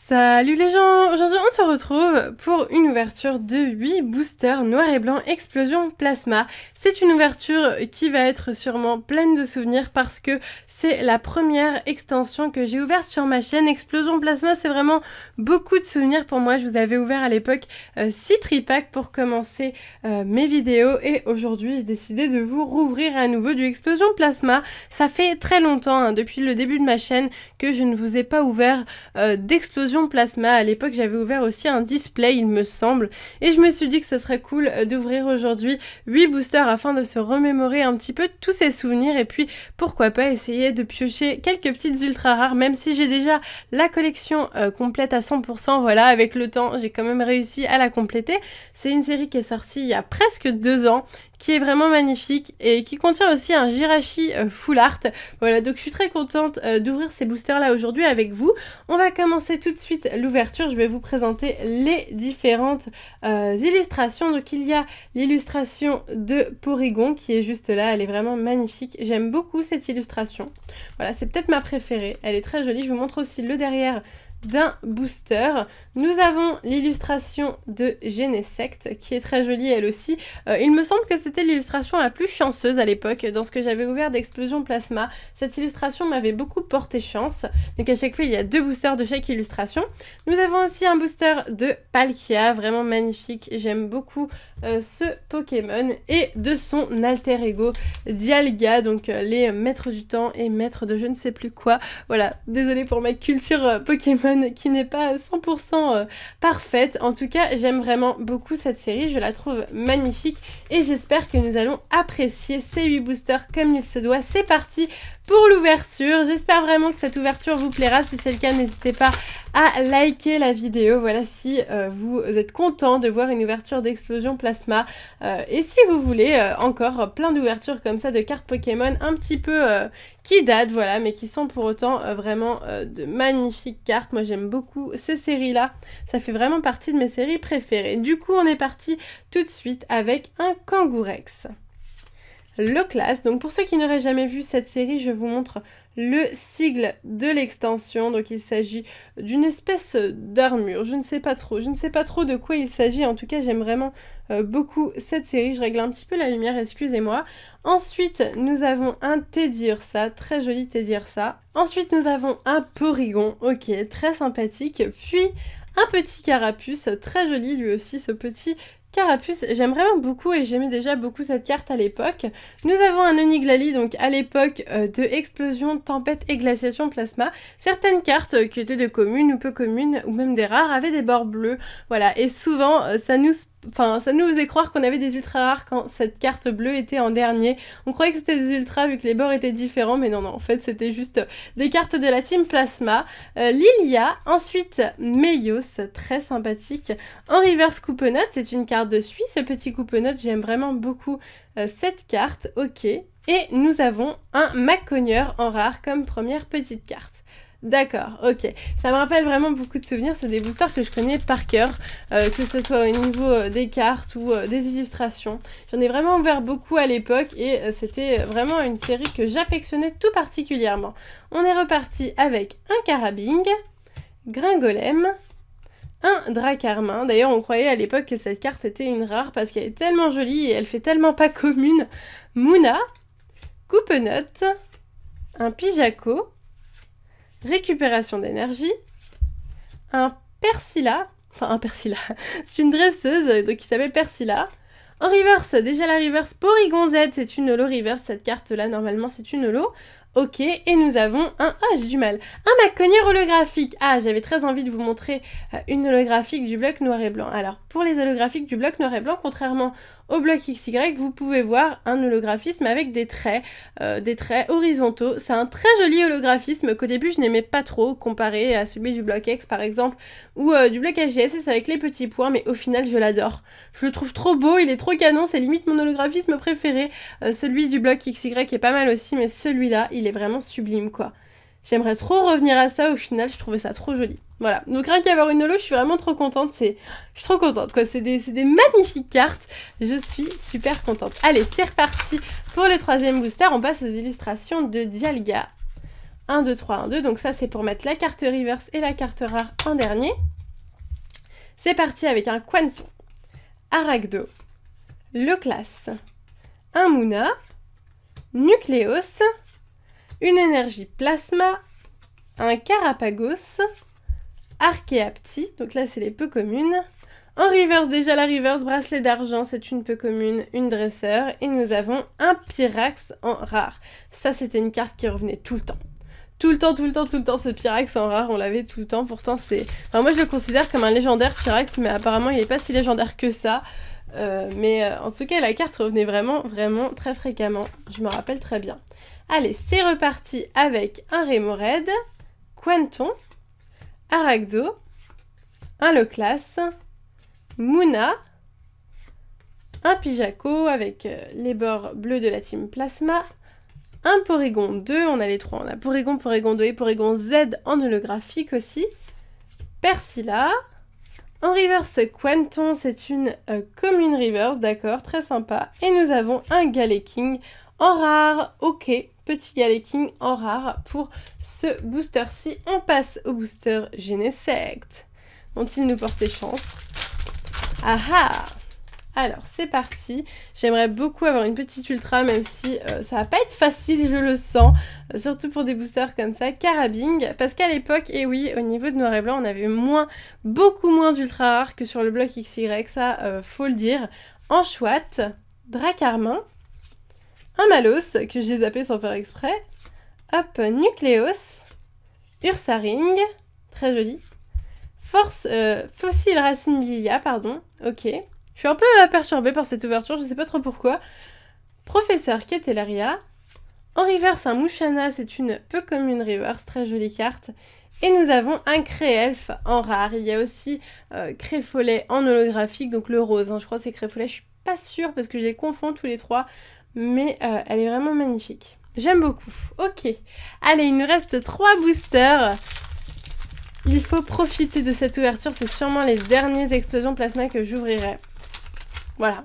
Salut les gens, aujourd'hui on se retrouve pour une ouverture de 8 boosters noir et blanc Explosion Plasma. C'est une ouverture qui va être sûrement pleine de souvenirs parce que c'est la première extension que j'ai ouverte sur ma chaîne. Explosion Plasma, c'est vraiment beaucoup de souvenirs pour moi. Je vous avais ouvert à l'époque 6 tripacks pour commencer mes vidéos et aujourd'hui j'ai décidé de vous rouvrir à nouveau du Explosion Plasma. Ça fait très longtemps, hein, depuis le début de ma chaîne, que je ne vous ai pas ouvert d'Explosion Plasma. À l'époque j'avais ouvert aussi un display il me semble et je me suis dit que ce serait cool d'ouvrir aujourd'hui 8 boosters afin de se remémorer un petit peu tous ces souvenirs et puis pourquoi pas essayer de piocher quelques petites ultra rares même si j'ai déjà la collection complète à 100%. Voilà, avec le temps j'ai quand même réussi à la compléter. C'est une série qui est sortie il y a presque 2 ans, qui est vraiment magnifique et qui contient aussi un Jirachi full art. Voilà, donc je suis très contente d'ouvrir ces boosters là aujourd'hui avec vous. On va commencer tout de suite l'ouverture. Je vais vous présenter les différentes illustrations. Donc il y a l'illustration de Porygon qui est juste là, elle est vraiment magnifique. J'aime beaucoup cette illustration. Voilà, c'est peut-être ma préférée. Elle est très jolie. Je vous montre aussi le derrière d'un booster. Nous avons l'illustration de Genesect qui est très jolie elle aussi. Il me semble que c'était l'illustration la plus chanceuse à l'époque dans ce que j'avais ouvert d'Explosion Plasma. Cette illustration m'avait beaucoup porté chance. Donc à chaque fois il y a 2 boosters de chaque illustration. Nous avons aussi un booster de Palkia, vraiment magnifique. J'aime beaucoup ce Pokémon et de son alter ego Dialga, donc les maîtres du temps et maîtres de je ne sais plus quoi. Voilà, désolée pour ma culture Pokémon qui n'est pas 100% parfaite. En tout cas, j'aime vraiment beaucoup cette série, je la trouve magnifique et j'espère que nous allons apprécier ces 8 boosters comme il se doit. C'est parti pour l'ouverture. J'espère vraiment que cette ouverture vous plaira. Si c'est le cas, n'hésitez pas à liker la vidéo. Voilà, si vous êtes content de voir une ouverture d'Explosion Plasma. Et si vous voulez encore plein d'ouvertures comme ça de cartes Pokémon un petit peu qui datent, voilà, mais qui sont pour autant vraiment de magnifiques cartes. Moi, j'aime beaucoup ces séries-là. Ça fait vraiment partie de mes séries préférées. Du coup, on est parti tout de suite avec un Kangourex. Le class, donc pour ceux qui n'auraient jamais vu cette série, je vous montre le sigle de l'extension. Donc il s'agit d'une espèce d'armure, je ne sais pas trop de quoi il s'agit. En tout cas j'aime vraiment beaucoup cette série. Je règle un petit peu la lumière, excusez-moi. Ensuite nous avons un Teddiursa, très joli Teddiursa. Ensuite nous avons un Porygon, ok, très sympathique. Puis un petit Carapuce, très joli lui aussi ce petit Carapuce, j'aime vraiment beaucoup et j'aimais déjà beaucoup cette carte à l'époque. Nous avons un Oniglali, donc à l'époque de Explosion, Tempête et Glaciation Plasma. Certaines cartes qui étaient de communes ou peu communes, ou même des rares, avaient des bords bleus. Voilà, et souvent ça nous faisait croire qu'on avait des ultra rares quand cette carte bleue était en dernier. On croyait que c'était des ultras vu que les bords étaient différents, mais non, en fait c'était juste des cartes de la team Plasma. Lilia, ensuite Meios, très sympathique. En reverse Coupenot, c'est une carte de Suisse, ce petit Coupenot, j'aime vraiment beaucoup cette carte, ok. Et nous avons un Macogneur en rare comme première petite carte. D'accord, ok. Ça me rappelle vraiment beaucoup de souvenirs, c'est des boosters que je connais par cœur, que ce soit au niveau des cartes ou des illustrations. J'en ai vraiment ouvert beaucoup à l'époque et c'était vraiment une série que j'affectionnais tout particulièrement. On est reparti avec un Carabing, Gringolem, un Dracarmin. D'ailleurs on croyait à l'époque que cette carte était une rare parce qu'elle est tellement jolie et elle fait tellement pas commune. Mouna, Coupenot, un Pijaco, récupération d'énergie, un Persila, c'est une dresseuse donc qui s'appelle Persila. En reverse, déjà la reverse Porygon Z, c'est une holo reverse, cette carte là normalement c'est une holo. Ok, et nous avons un... Ah, j'ai du mal. Un Macogneur holographique. Ah, j'avais très envie de vous montrer une holographique du bloc noir et blanc. Alors, pour les holographiques du bloc noir et blanc, contrairement au bloc XY, vous pouvez voir un holographisme avec des traits horizontaux. C'est un très joli holographisme qu'au début, je n'aimais pas trop, comparé à celui du bloc X, par exemple, ou du bloc HGSS avec les petits points, mais au final, je l'adore. Je le trouve trop beau, il est trop canon, c'est limite mon holographisme préféré. Celui du bloc XY est pas mal aussi, mais celui-là, il est vraiment sublime quoi. J'aimerais trop revenir à ça au final, je trouvais ça trop joli. Voilà, donc rien qu'à avoir une holo, je suis vraiment trop contente, je suis trop contente quoi, c'est des magnifiques cartes, je suis super contente. Allez, c'est reparti pour le troisième booster, on passe aux illustrations de Dialga. 1, 2, 3, 1, 2. Donc ça, c'est pour mettre la carte reverse et la carte rare en dernier. C'est parti avec un Quanton, Aragdo, Loclas, un Munna, Nucléos, une énergie Plasma, un Carapagos, Archéapti, donc là c'est les peu communes. En reverse, déjà la reverse, bracelet d'argent, c'est une peu commune, une dresseur. Et nous avons un Pyrax en rare. Ça, c'était une carte qui revenait tout le temps. Tout le temps, ce Pyrax en rare, on l'avait tout le temps. Pourtant, c'est... Enfin, moi, je le considère comme un légendaire Pyrax, mais apparemment, il n'est pas si légendaire que ça. En tout cas, la carte revenait vraiment très fréquemment. Je me rappelle très bien. Allez, c'est reparti avec un Remoraid, Quanton, Aragdo, un Loclas, Munna, un Pijaco avec les bords bleus de la team Plasma, un Porygon 2, on a les trois, on a Porygon, Porygon 2 et Porygon Z en holographique aussi, Persila, en reverse Quanton, c'est une commune reverse, d'accord, très sympa, et nous avons un Galeking en rare, ok, petit Galeking en rare pour ce booster-ci. On passe au booster Genesect. Vont-ils nous porter chance? Ah ah! Alors, c'est parti. J'aimerais beaucoup avoir une petite ultra, même si ça va pas être facile, je le sens. Surtout pour des boosters comme ça. Carabing, parce qu'à l'époque, et oui, au niveau de noir et blanc, on avait beaucoup moins d'ultra rares que sur le bloc XY, ça, faut le dire. Enchouette, Dracarmin, un Malos, que j'ai zappé sans faire exprès. Hop, Nucléos, Ursaring, très joli. Fossile Racine Lilia, pardon, ok. Je suis un peu perturbée par cette ouverture, je sais pas trop pourquoi. Professeur Ketelaria. En reverse, un Musharna, c'est une peu commune reverse, très jolie carte. Et nous avons un Créelf en rare. Il y a aussi Créfollet en holographique, donc le rose, hein, je crois que c'est Créfollet, je suis pas sûre parce que je les confonds tous les trois. Mais elle est vraiment magnifique. J'aime beaucoup. Ok. Allez, il nous reste 3 boosters. Il faut profiter de cette ouverture. C'est sûrement les dernières explosions plasma que j'ouvrirai. Voilà.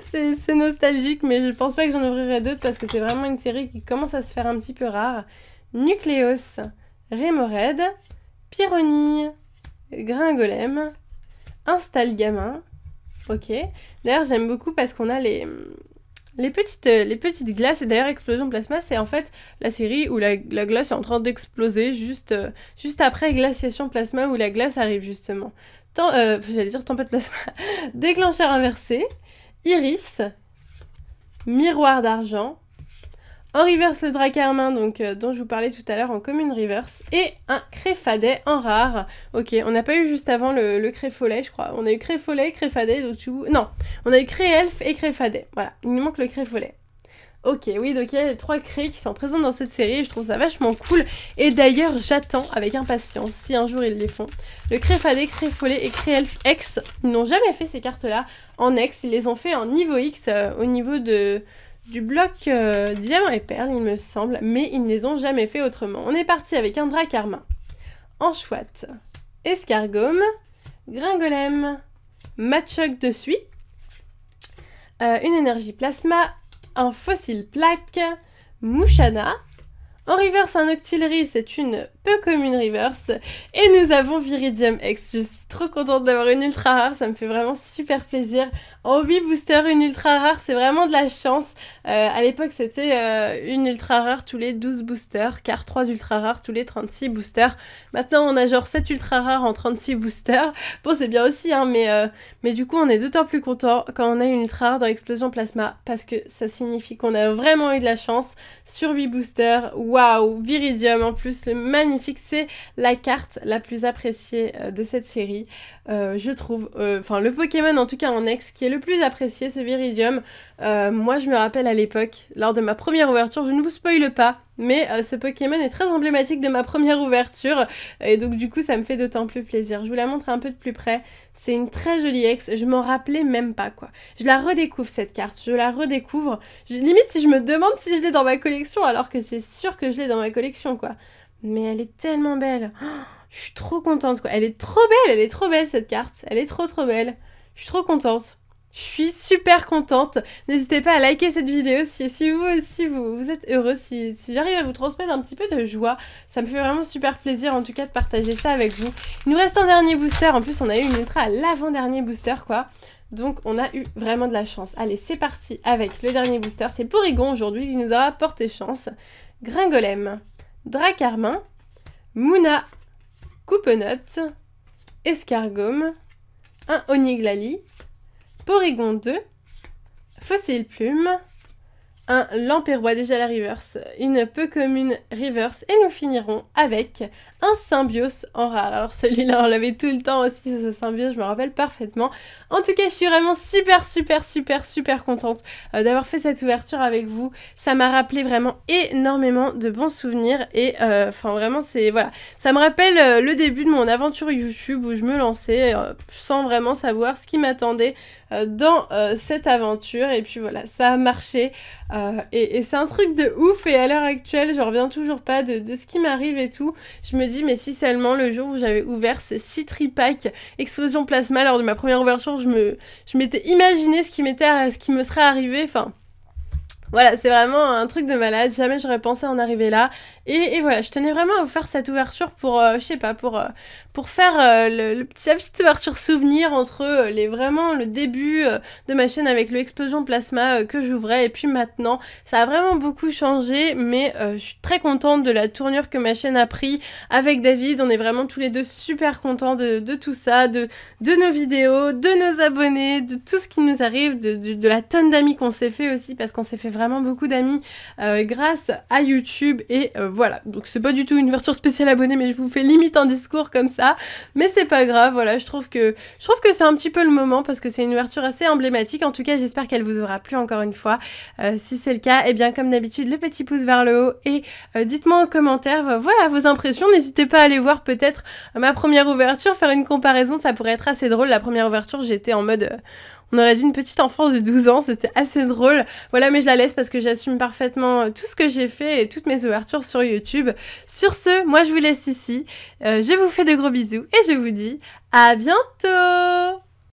C'est nostalgique, mais je pense pas que j'en ouvrirai d'autres parce que c'est vraiment une série qui commence à se faire un petit peu rare. Nucléos, Remoraid, Pyronille, Gringolem, Instalgamin. Ok. D'ailleurs, j'aime beaucoup parce qu'on a les petites glaces. Et d'ailleurs, Explosion Plasma, c'est en fait la série où la glace est en train d'exploser juste après Glaciation Plasma où la glace arrive justement. J'allais dire Tempête Plasma. Déclencheur inversé, Iris, Miroir d'argent, en reverse le Dracarmin, donc dont je vous parlais tout à l'heure en commune reverse, et un Créfadet en rare. Ok, on n'a pas eu juste avant le Créfollet, je crois. On a eu Créfollet, Créfadet, donc non, on a eu Créelf et Créfadet. Voilà, il nous manque le Créfollet. Ok, oui, donc il y a les 3 crés qui sont présents dans cette série et je trouve ça vachement cool. Et d'ailleurs, j'attends avec impatience, si un jour ils les font, le Créfadet, Créfollet et Créelf X. Ils n'ont jamais fait ces cartes-là en X, ils les ont fait en niveau X, au niveau du bloc Diamant et Perle, il me semble, mais ils ne les ont jamais fait autrement. On est parti avec un Dracarmin, Enchouette, Escargome, Gringolem, Machoc de Suie, une énergie Plasma, un fossile plaque, Musharna. En reverse, un Octillery, c'est une peu commune reverse. Et nous avons Viridium X. Je suis trop contente d'avoir une ultra rare, ça me fait vraiment super plaisir. En 8 boosters, une ultra rare, c'est vraiment de la chance. À l'époque, c'était une ultra rare tous les 12 boosters, car 3 ultra rares tous les 36 boosters. Maintenant, on a genre 7 ultra rares en 36 boosters. Bon, c'est bien aussi, hein, mais du coup, on est d'autant plus content quand on a une ultra rare dans Explosion Plasma, parce que ça signifie qu'on a vraiment eu de la chance sur 8 boosters. Waouh, Viridium en plus, c'est magnifique, c'est la carte la plus appréciée de cette série, je trouve. Enfin, le Pokémon en tout cas en X qui est le plus apprécié, ce Viridium. Moi, je me rappelle à l'époque, lors de ma première ouverture, je ne vous spoile pas, mais ce Pokémon est très emblématique de ma première ouverture, et donc du coup, ça me fait d'autant plus plaisir. Je vous la montre un peu de plus près. C'est une très jolie X, je m'en rappelais même pas, quoi. Je la redécouvre, cette carte, je la redécouvre. Limite, si je me demande si je l'ai dans ma collection, alors que c'est sûr que je l'ai dans ma collection, quoi. Mais elle est tellement belle. Oh, je suis trop contente, quoi. Elle est trop belle cette carte. Elle est trop belle. Je suis trop contente. Je suis super contente. N'hésitez pas à liker cette vidéo si vous aussi vous êtes heureux, si j'arrive à vous transmettre un petit peu de joie. Ça me fait vraiment super plaisir en tout cas de partager ça avec vous. Il nous reste un dernier booster. En plus on a eu une ultra à l'avant-dernier booster quoi. Donc on a eu vraiment de la chance. Allez c'est parti avec le dernier booster. C'est Porygon aujourd'hui qui nous aura porté chance. Gringolem, Dracarmin, Munna, Coupenot, Escargome, un Oniglali, Porygon 2, Fossile Plume, un Lamperrois, déjà la reverse, une peu commune reverse, et nous finirons avec un Symbios en rare. Alors celui-là on l'avait tout le temps aussi, ce Symbios, je me rappelle parfaitement. En tout cas je suis vraiment super contente d'avoir fait cette ouverture avec vous. Ça m'a rappelé vraiment énormément de bons souvenirs et enfin vraiment c'est voilà, ça me rappelle le début de mon aventure YouTube où je me lançais sans vraiment savoir ce qui m'attendait dans cette aventure, et puis voilà, ça a marché et c'est un truc de ouf, et à l'heure actuelle je reviens toujours pas de ce qui m'arrive et tout. Je me dis mais si seulement le jour où j'avais ouvert ces 6 tripacks Explosion Plasma lors de ma première ouverture, je m'étais imaginé ce qui me serait arrivé, enfin voilà, c'est vraiment un truc de malade, jamais j'aurais pensé en arriver là. Et voilà, je tenais vraiment à vous faire cette ouverture pour, je sais pas, pour faire la petite ouverture souvenir entre vraiment le début de ma chaîne avec le Explosion Plasma que j'ouvrais, et puis maintenant. Ça a vraiment beaucoup changé, mais je suis très contente de la tournure que ma chaîne a pris avec David. On est vraiment tous les deux super contents de tout ça, de nos vidéos, de nos abonnés, de tout ce qui nous arrive, de la tonne d'amis qu'on s'est fait aussi, parce qu'on s'est fait vraiment beaucoup d'amis grâce à YouTube, et voilà, donc c'est pas du tout une ouverture spéciale abonnée, mais je vous fais limite un discours comme ça, mais c'est pas grave, voilà, je trouve que c'est un petit peu le moment, parce que c'est une ouverture assez emblématique. En tout cas j'espère qu'elle vous aura plu encore une fois. Si c'est le cas, et bien comme d'habitude le petit pouce vers le haut, et dites-moi en commentaire voilà vos impressions. N'hésitez pas à aller voir peut-être ma première ouverture, faire une comparaison, ça pourrait être assez drôle. La première ouverture j'étais en mode on aurait dit une petite enfance de 12 ans, c'était assez drôle. Voilà, mais je la laisse parce que j'assume parfaitement tout ce que j'ai fait et toutes mes ouvertures sur YouTube. Sur ce, moi je vous laisse ici. Je vous fais de gros bisous et je vous dis à bientôt!